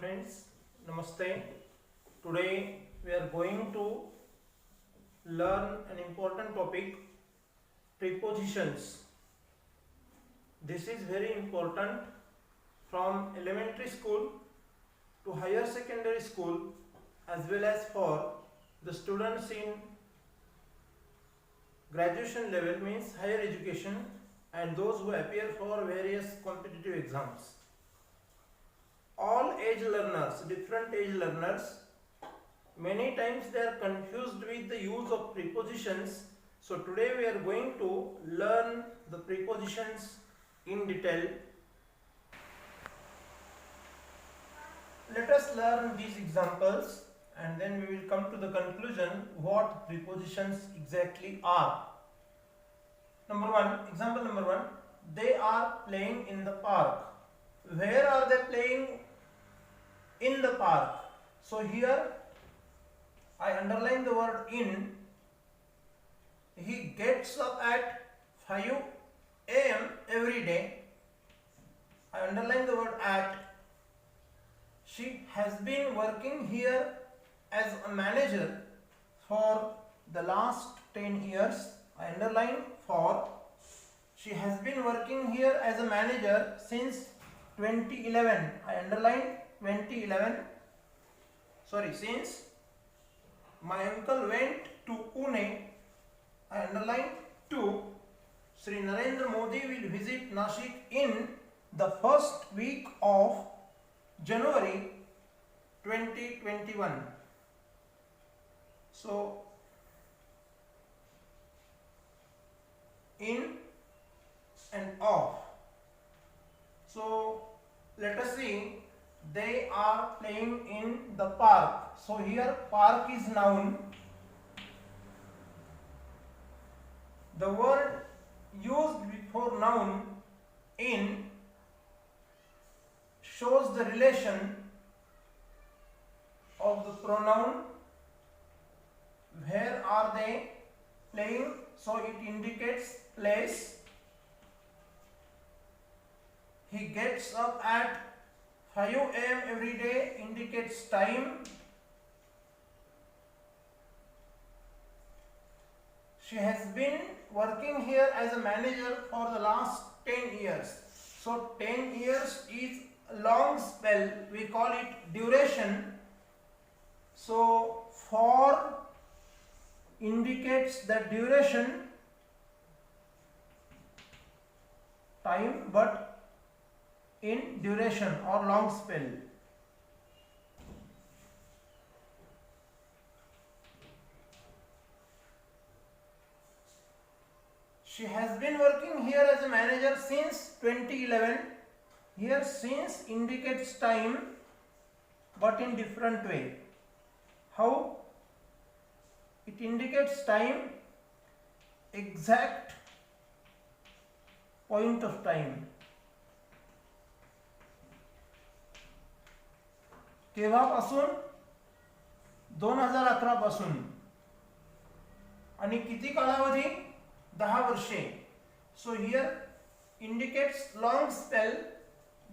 friends, Namaste. Today we are going to learn an important topic, prepositions. This is very important from elementary school to higher secondary school as well as for the students in graduation level, means higher education, and those who appear for various competitive exams. All age learners, different age learners, many times they are confused with the use of prepositions. So today we are going to learn the prepositions in detail. Let us learn these examples and then we will come to the conclusion what prepositions exactly are. Example number one, they are playing in the park. Where are they playing? In the park. So here I underline the word in. He gets up at 5 a.m. every day. I underline the word at. She has been working here as a manager for the last 10 years. I underline for. She has been working here as a manager since 2011. I underline 2011. Since my uncle went to Pune, I underline to. Sri Narendra Modi will visit Nashik in the first week of January 2021. So, in and of. So, let us see, they are playing in the park. So here park is noun. The word used before noun in shows the relation of the pronoun. Where are they playing? So it indicates place. He gets up at 5 a.m. every day indicates time. She has been working here as a manager for the last 10 years. So 10 years is a long spell. We call it duration. So for indicates the duration, time, but in duration or long spell. She has been working here as a manager since 2011. Here since indicates time but in different way. How? It indicates time, exact point of time. केव्हापासून? 2011 पासून. आणि किती कालावधी? 10 वर्षे. So here indicates long spell,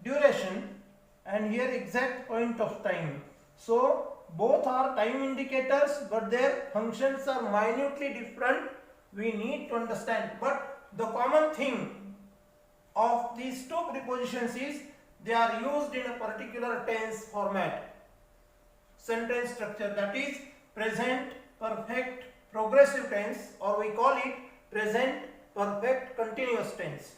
duration, and here exact point of time. So both are time indicators but their functions are minutely different. We need to understand. But the common thing of these two prepositions is they are used in a particular tense format. Sentence structure, that is present perfect progressive tense, or we call it present perfect continuous tense.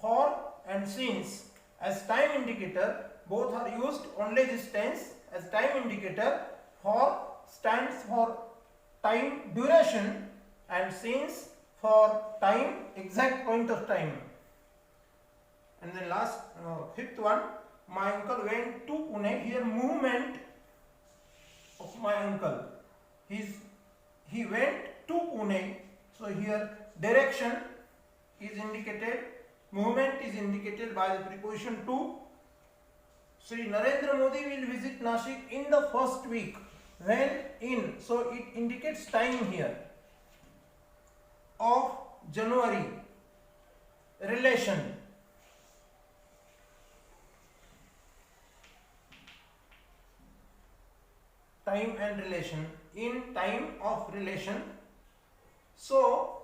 For and since as time indicator, both are used. Only this tense as time indicator. For stands for time duration and since for time exact point of time. And then last fifth one, my uncle went to Pune. Here movement of my uncle. He went to Pune. So here direction is indicated, movement is indicated by the preposition to. Sri Narendra Modi will visit Nashik in the first week. When? In. So it indicates time here. Of January. Relation. time and relation, in time of relation. So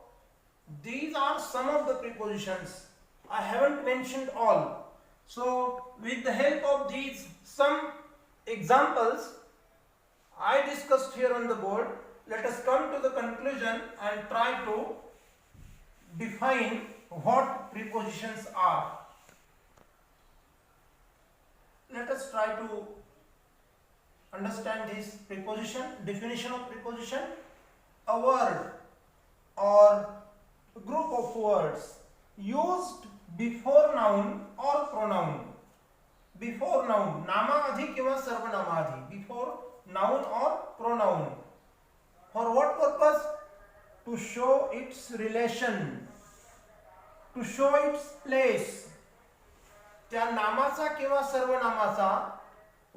these are some of the prepositions. I haven't mentioned all. So with the help of these some examples I discussed here on the board, let us come to the conclusion and try to define what prepositions are. Let us try to understand this preposition. Definition of preposition: a word or group of words used before noun or pronoun. Before noun, नामाआधी किंवा सर्वनामाआधी, before noun or pronoun. For what purpose? To show its relation, to show its place. त्या नामाचा किंवा सर्वनामाचा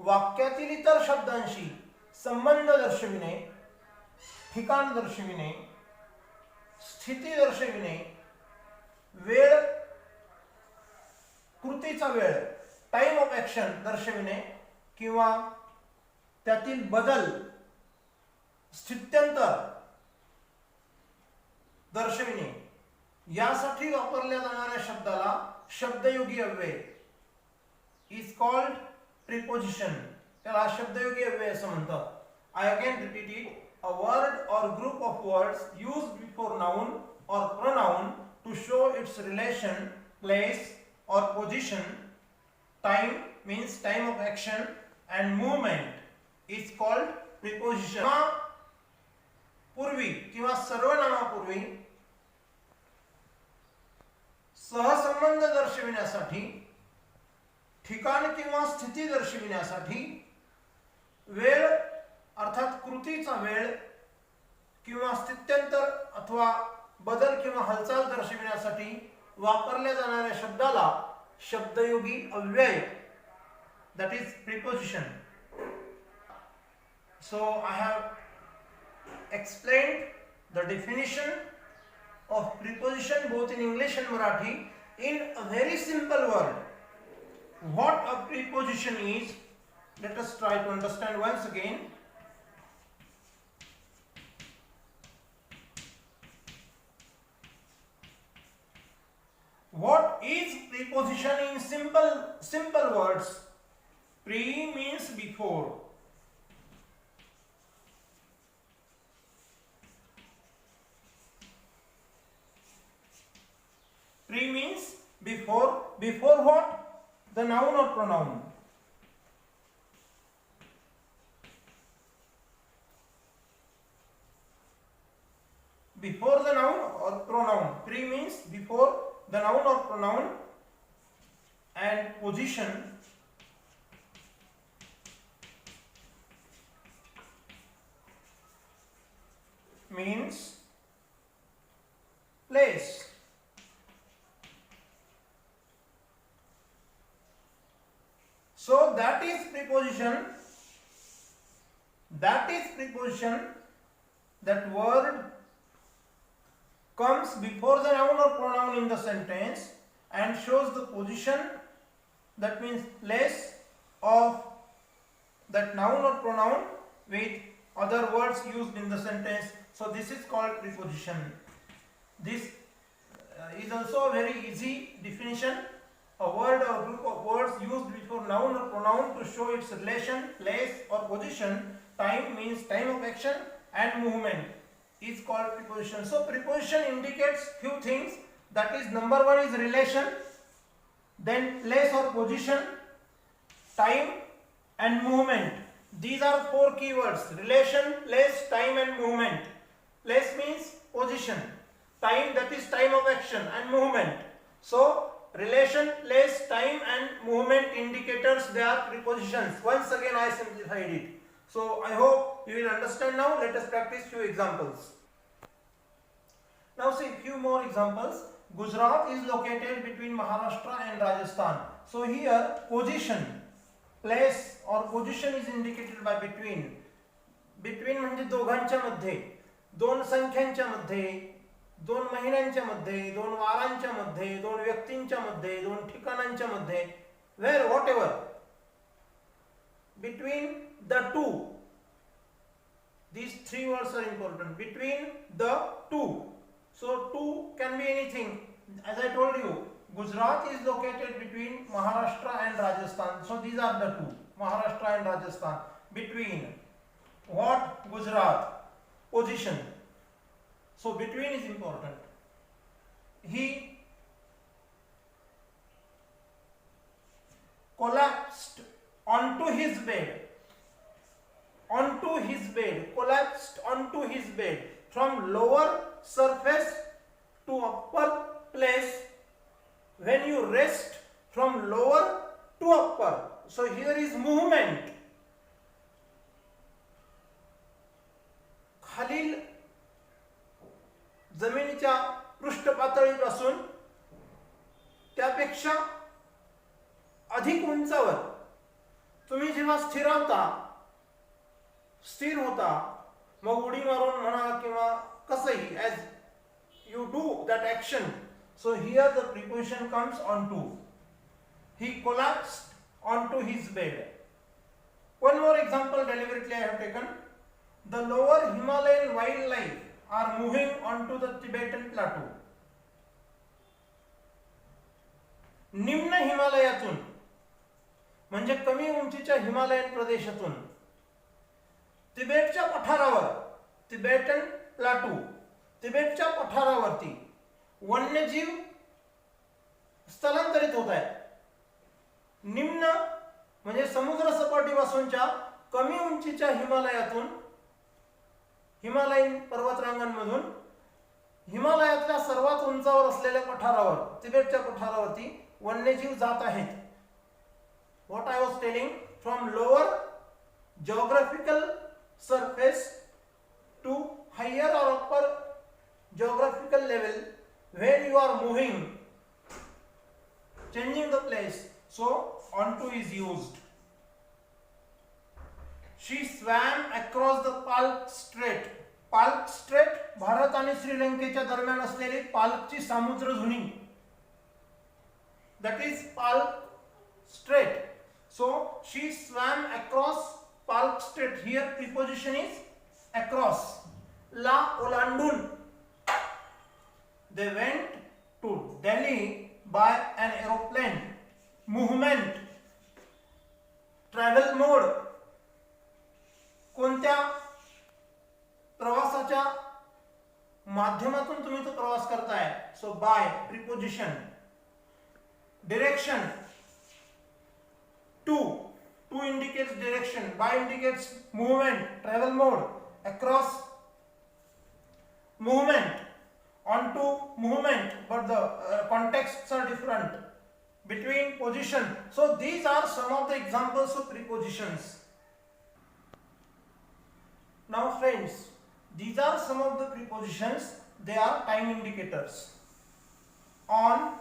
वाक्यातील इतर शब्दांशी संबंध दर्शविणे, ठिकाण दर्शविणे, स्थिती दर्शविणे, वेळ, कृतीचा वेळ, time of action दर्शविणे किंवा त्यातील बदल, स्थित्यंतर दर्शविणे, यासाठी वापरल्या जाणाऱ्या शब्दाला शब्दयोगी अव्यय is called preposition. त्याला शब्दयोगी अव्यय असं म्हणतात. I again repeat it. A word or group of words used before noun or pronoun to show its relation, place or position. Time means time of action and movement is called preposition. पूर्वी किंवा सर्वनामापूर्वी सहसंबंध दर्शविण्यासाठी, ठिकाण किंवा स्थिती दर्शविण्यासाठी, वेळ अर्थात कृतीचा वेळ किंवा स्थित्यंतर अथवा बदल किंवा हालचाल दर्शविण्यासाठी वापरल्या जाणाऱ्या शब्दाला शब्दयोगी अव्यय, that is preposition. So I have explained the definition of preposition both in English and Marathi in a very simple word. What a preposition is, let us try to understand once again. What is preposition in simple words? Pre means before. Pre means before. Before what? The noun or pronoun. Before the noun or pronoun. Pre means before the noun or pronoun. And position means place. So that is preposition. That is preposition. That word comes before the noun or pronoun in the sentence and shows the position, that means place of that noun or pronoun with other words used in the sentence. So this is called preposition. This is also a very easy definition. A word or group of words used before noun or pronoun to show its relation, place or position. Time means time of action and movement is called preposition. So preposition indicates few things, that is number one is relation, then place or position, time and movement. These are four keywords: relation, place, time and movement. Place means position, time that is time of action and movement. So relation, place, time and movement indicators, they are prepositions. Once again I simplified it. So I hope you will understand now. Let us practice few examples. Now see few more examples. Gujarat is located between Maharashtra and Rajasthan. So here position, place or position is indicated by between. Between म्हणजे दोघांच्या मध्ये, दोन संख्यांच्या मध्ये, दोन महिन्यांच्या मध्ये, दोन वारांच्या मध्ये, दोन व्यक्तींच्या मध्ये, दोन ठिकाणांच्या मध्ये, where whatever between the two These three words are important. Between the two. So two can be anything. As I told you, Gujarat is located between Maharashtra and Rajasthan. So these are the two. Maharashtra and Rajasthan. Between what? Gujarat. Position. So between is important. He collapsed onto his bed. Collapsed onto his bed from lower surface to upper place. When you rest from lower to upper, so here is movement. खालील जमिनीच्या पृष्ठपातळीपासून त्यापेक्षा अधिक उंचावर तुम्ही जेव्हा स्थिर होता, मग उडी मारून म्हणा किंवा कसंही, as you do that action, so here the preposition comes onto. He collapsed onto his bed. One more example deliberately I have taken. The lower Himalayan wildlife are moving onto the Tibetan plateau. निम्न हिमालयातून म्हणजे कमी उंचीच्या Himalayan प्रदेशातून तिबेटच्या पठारावर, Tibetan plateau, तिबेटच्या पठारावरती वन्यजीव स्थलांतरित होत आहेत. निम्न म्हणजे समुद्र सपाटीपासूनच्या कमी उंचीच्या हिमालयातून, हिमालयन पर्वतरांगांमधून हिमालयातल्या सर्वात उंचावर असलेल्या पठारावर, तिबेटच्या पठारावरती वन्यजीव जात आहेत. What I was telling, from lower geographical surface to higher or upper geographical level, when you are moving, changing the place, so onto is used. She swam across the Palk Strait. Palk straight Bharat आणि श्रीलंकेच्या दरम्यान असलेली पाल्कची सामुद्रधुनी, that is Palk Strait. So she swam across Palk Strait. Here preposition is across. La olandun. They went to Delhi by an aeroplane. Movement. Travel mode. कोणत्या प्रवासाच्या माध्यमातून तुम्ही तो प्रवास करताय? So by preposition. Direction. To indicates direction, by indicates movement, travel mode, across movement, onto movement, but the contexts are different. Between position. So these are some of the examples of prepositions. Now friends, these are some of the prepositions. They are time indicators. On,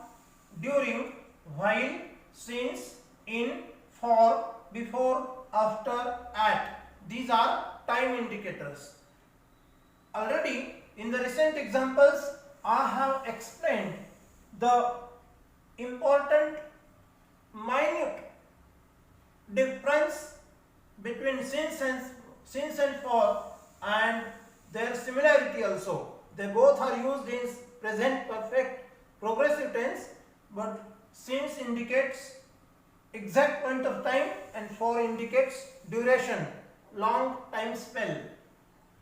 during, while, since, in, for, before, after, at. These are time indicators. Already in the recent examples I have explained the important minute difference between since and for, and their similarity also. They both are used in present perfect progressive tense, but since indicates exact point of time and for indicates duration, long time spell.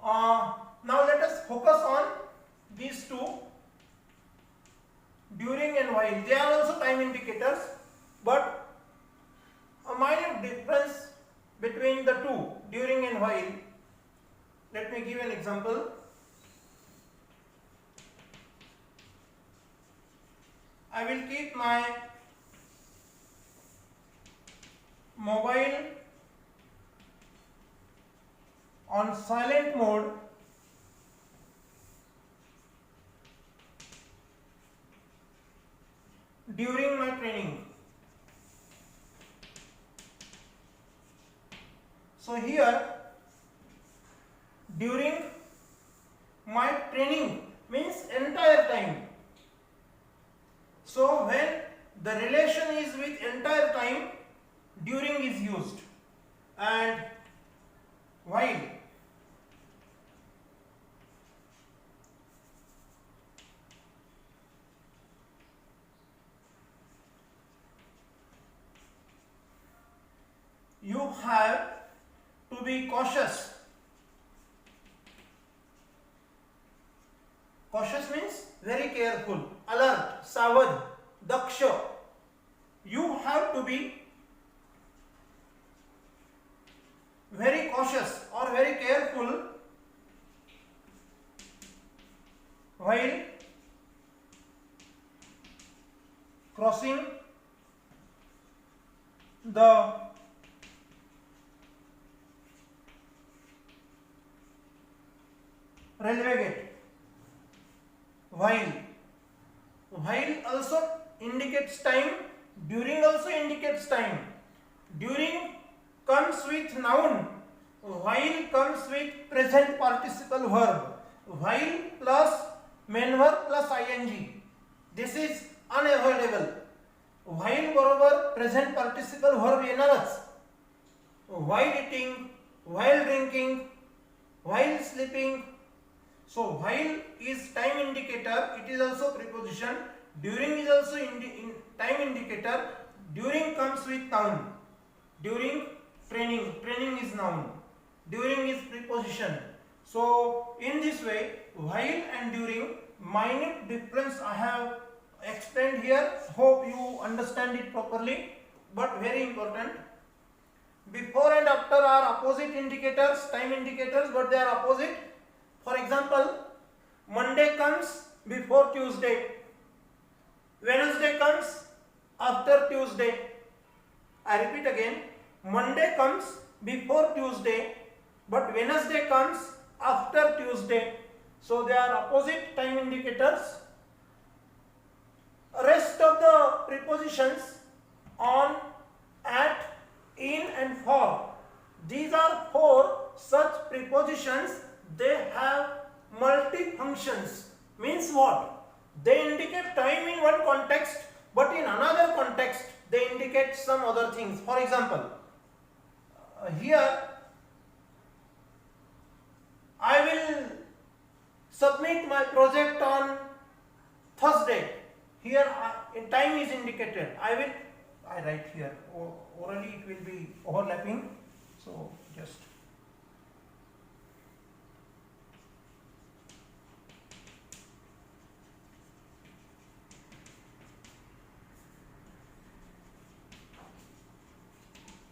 Now let us focus on these two, during and while. They are also time indicators, but a minor difference between the two, during and while. Let me give an example. I will keep my mobile on silent mode during my training. So here, during my training means entire time. So when the relation is with entire time, during is used, and while have to be cautious. Cautious means very careful, alert, savaj, daksha. You have to be very cautious or very careful while crossing the railway gate. While also indicates time, during also indicates time. During comes with noun, while comes with present participle verb, while plus main verb plus ing. This is unavoidable. While बरोबर present participle verb येणारच. While eating, while drinking, while sleeping. So while is time indicator, it is also preposition. During is also time indicator. During comes with noun. During training is noun. During is preposition. So in this way, while and during, minute difference I have explained here. Hope you understand it properly, but very important. Before and after are opposite indicators, time indicators, but they are opposite. For example, Monday comes before Tuesday. Wednesday comes after Tuesday. I repeat again, Monday comes before Tuesday, but Wednesday comes after Tuesday. So they are opposite time indicators. Rest of the prepositions on, at, in and for. These are four such prepositions. They have multi-functions. Means what? They indicate time in one context, but in another context they indicate some other things. For example, here I will submit my project on Thursday. Here time is indicated. I write here. Orally it will be overlapping. So just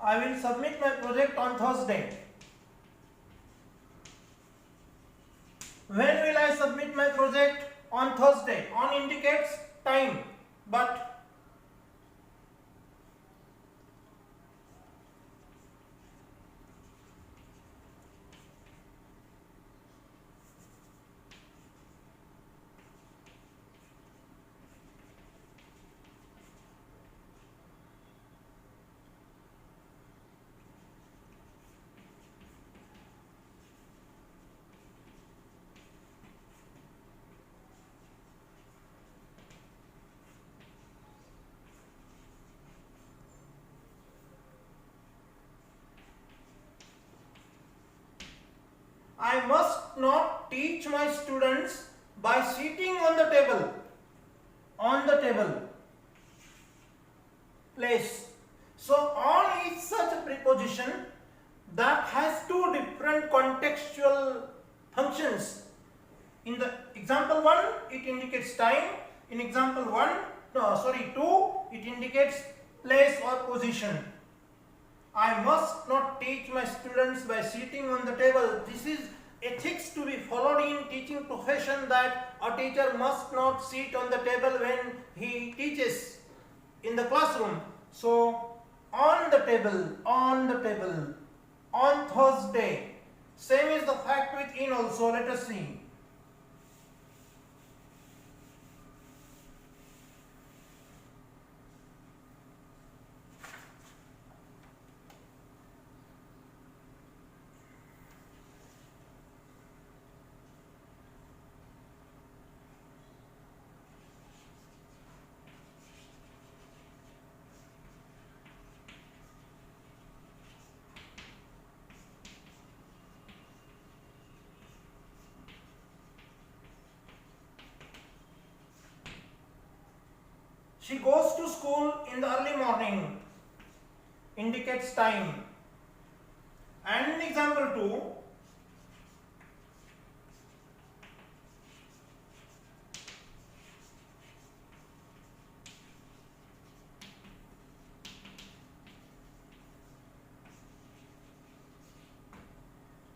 I will submit my project on Thursday. When will I submit my project? On Thursday. On indicates time, but I must not teach my students by sitting on the table. On the table. Place. So on is such a preposition that has two different contextual functions. In the example 1, it indicates time. In example 2, it indicates place or position. I must not teach my students by sitting on the table. This is ethics to be followed in teaching profession, that a teacher must not sit on the table when he teaches in the classroom. So on the table, on Thursday. Same is the fact with in also. Let us see. She goes to school in the early morning. Indicates time. And in example 2,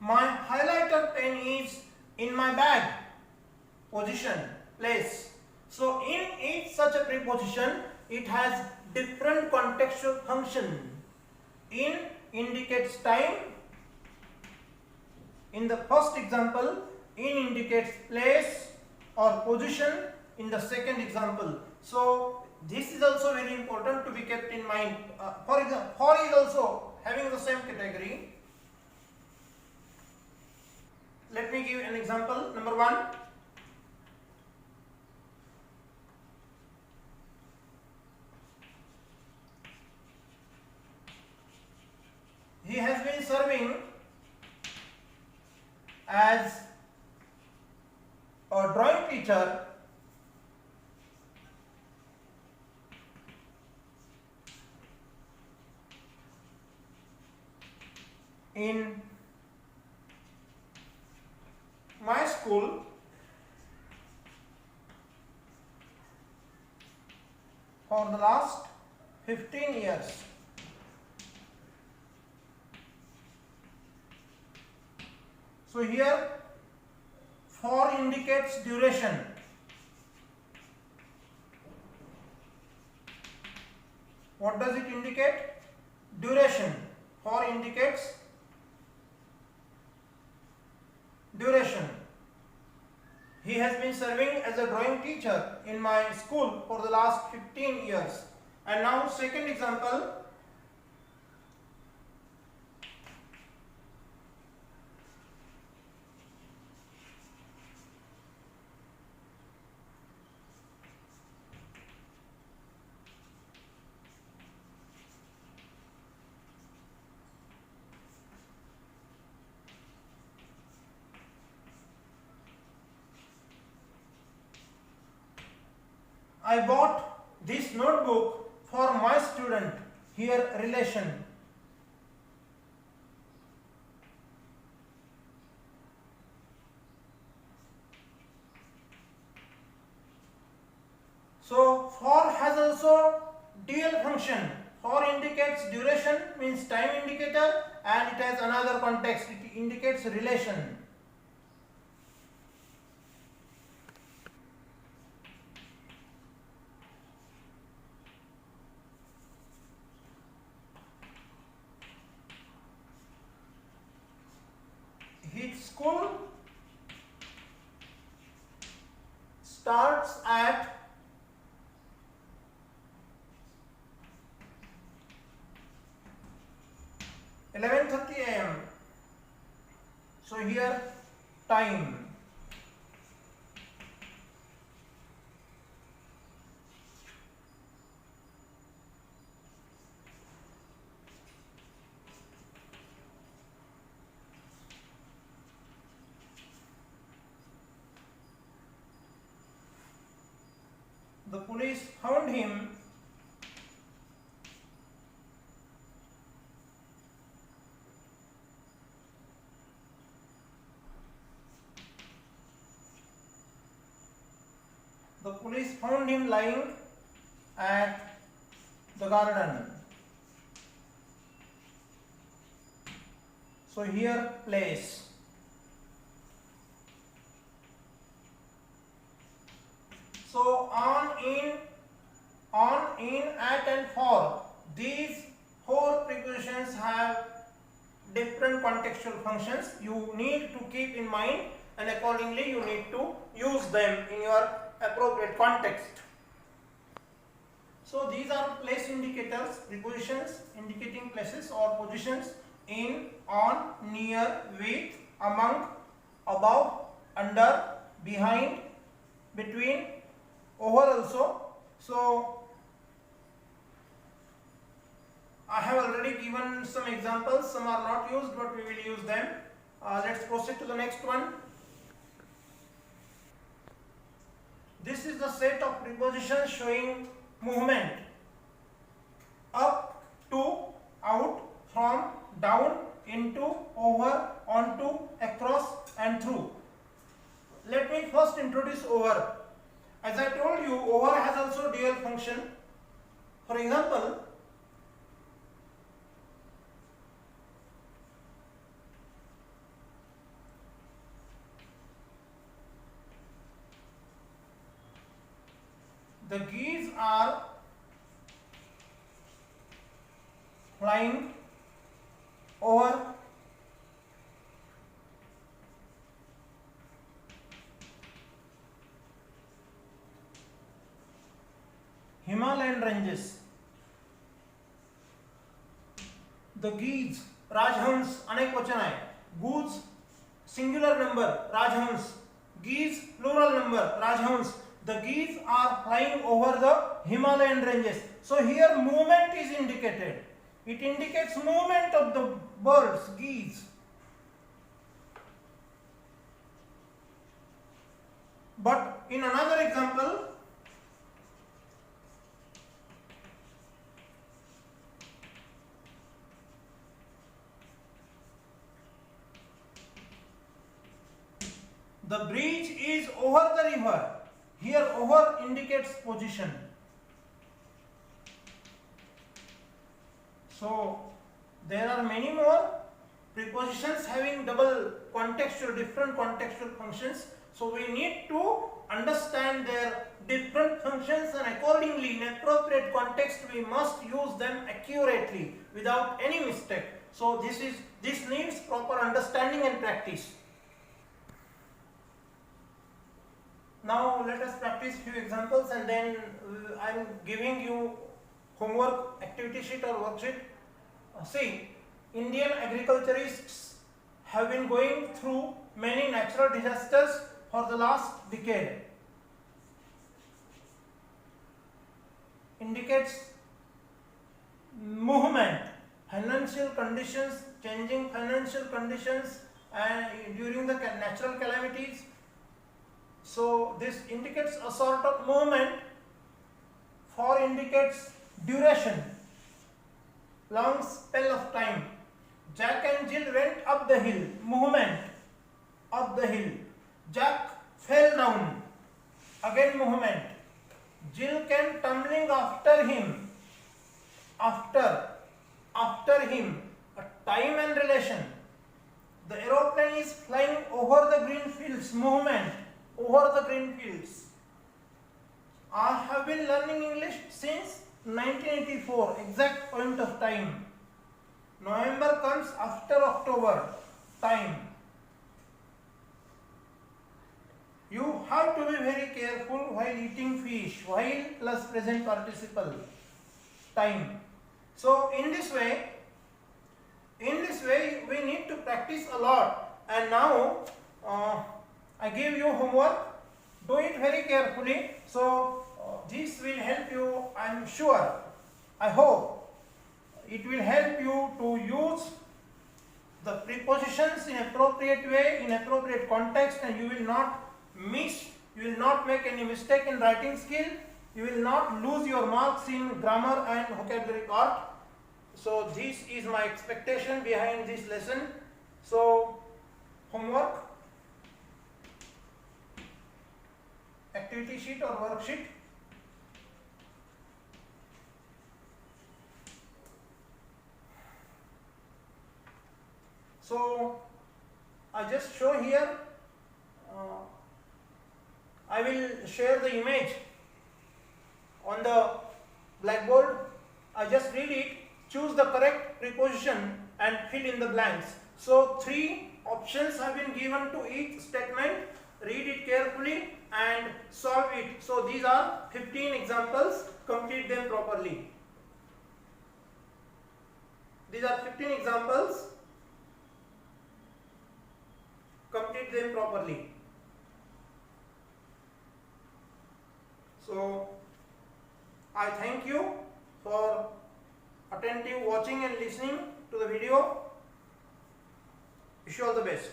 my highlighter pen is in my bag. Position, place. So in each such a preposition, it has different contextual function. In indicates time. In the first example, in indicates place or position in the second example. So this is also very important to be kept in mind. For example, for is also having the same category. Let me give an example. Number 1. He has been serving as a drawing teacher in my school for the last 15 years. So here for indicates duration. What does it indicate? Duration. For indicates duration. He has been serving as a drawing teacher in my school for the last 15 years. And now second example. I bought this notebook for my student. Here relation. So for has also dual function. For indicates duration, means time indicator, and it has another context. It indicates relation. His school starts at 11:30 a.m. So here time. The police found him lying at the garden. So here place. So on, in, at and for, these four prepositions have different contextual functions. You need to keep in mind, and accordingly you need to use them in your appropriate context. So these are place indicators, prepositions indicating places or positions in, on, near, with, among, above, under, behind, between, over also. So I have already given some examples. Some are not used, but we will use them. Let's proceed to the next one. This is the set of prepositions showing movement: up, to, out, from, down, into, over, onto, across and through. Let me first introduce over. As I told you, over has also dual function. For example, the geese are flying over Himalayan ranges. The geese, rajhans अनेक वचन है. Goose singular number, rajhans. Geese plural number, rajhans. The geese are flying over the Himalayan ranges. So here movement is indicated. It indicates movement of the birds, geese. But in another example, the bridge is over the river. Here over indicates position. So there are many more prepositions having double contextual, different contextual functions. So we need to understand their different functions, and accordingly in appropriate context we must use them accurately without any mistake. So this needs proper understanding and practice. Now let us practice few examples, and then I am giving you homework activity sheet or worksheet. See, Indian agriculturists have been going through many natural disasters for the last decade. Indicates movement, financial conditions, changing financial conditions and during the natural calamities. So this indicates a sort of movement. For indicates duration, long spell of time. Jack and Jill went up the hill, movement, up the hill. Jack fell down, again movement. Jill came tumbling after him, after him, a time and relation. The aeroplane is flying over the green fields, movement, over the green fields. I have been learning English since 1984, exact point of time. November comes after October, time. You have to be very careful while eating fish, while plus present participle, time. So in this way we need to practice a lot. And now I give you homework. Do it very carefully. So this will help you, I am sure, I hope it will help you to use the prepositions in appropriate way, in appropriate context, and you will not make any mistake in writing skill. You will not lose your marks in grammar and vocabulary part. So this is my expectation behind this lesson. So homework, activity sheet or worksheet. So I just show here, I will share the image on the blackboard. I just read it, choose the correct preposition and fill in the blanks. So 3 options have been given to each statement. Read it carefully and solve it. So these are 15 examples, complete them properly. These are 15 examples, complete them properly. So I thank you for attentive watching and listening to the video. Wish you all the best.